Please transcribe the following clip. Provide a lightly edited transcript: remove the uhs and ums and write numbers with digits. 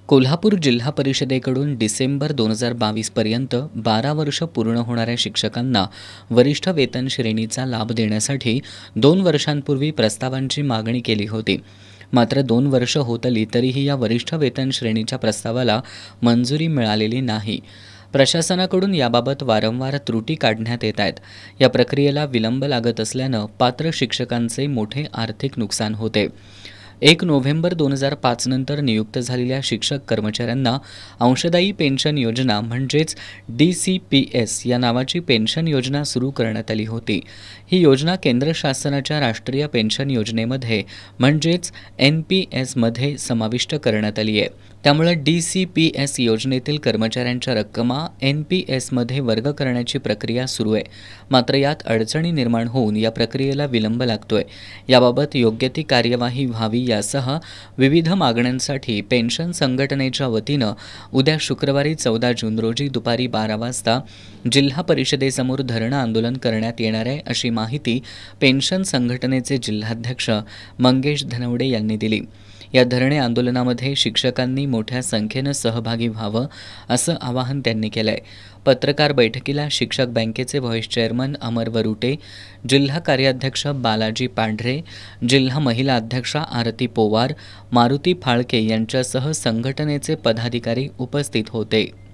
कोल्हापूर जिल्हा परिषदेकडून डिसेंबर 2022 पर्यंत 12 वर्ष पूर्ण होणाऱ्या शिक्षकांना वरिष्ठ वेतन श्रेणीचा लाभ देण्यासाठी 2 वर्षांपूर्वी प्रस्तावांची मागणी केली होती. मात्र 2 वर्ष होतली तरीही या वरिष्ठ वेतन श्रेणीच्या प्रस्तावाला मंजुरी मिळालेली नाही. प्रशासनाकडून याबाबत वारंवार त्रुटी काढण्यात येत आहेत. या प्रक्रियेला विलंब लागत असल्यानं पात्र शिक्षकांचे मोठे आर्थिक नुकसान होते. 1 नोव्हेंबर 2005 नंतर नियुक्त झालेल्या शिक्षक कर्मचाऱ्यांना अंशदायी पेन्शन योजना म्हणजेच DCPS या नावाची पेन्शन योजना सुरू करण्यात आली होती. ही योजना केंद्र शासनाच्या राष्ट्रीय पेन्शन योजनेमध्ये म्हणजेच NPS मध्ये समाविष्ट करण्यात आली आहे. त्यामुळे DCPS योजनेतील कर्मचाऱ्यांच्या रक्कमा NPS मध्ये वर्ग करण्याची प्रक्रिया सुरू आहे. मात्र यात अडचणी निर्माण होऊन या प्रक्रियेला विलंब लागतोय. याबाबत योग्य ती कार्यवाही व्हावी यासह विविध मागण्यांसाठी पेन्शन संघटनेच्या वतीनं उद्या शुक्रवारी 14 जून रोजी दुपारी 12 वाजता जिल्हा परिषदेसमोर धरणं आंदोलन करण्यात येणार आहे, अशी माहिती पेन्शन संघटनेचे जिल्हाध्यक्ष मंगेश धनवडे यांनी दिली. या धरणे आंदोलनामध्ये शिक्षकांनी मोठ्या संख्येनं सहभागी व्हावं असं आवाहन त्यांनी केलंय. पत्रकार बैठकीला शिक्षक बँकेचे व्हाईस चेअरमन अमर वरुटे, जिल्हा कार्याध्यक्ष बालाजी पांढरे, जिल्हा महिला अध्यक्षा आरती पोवार, मारुती फाळके यांच्यासह संघटनेचे पदाधिकारी उपस्थित होते.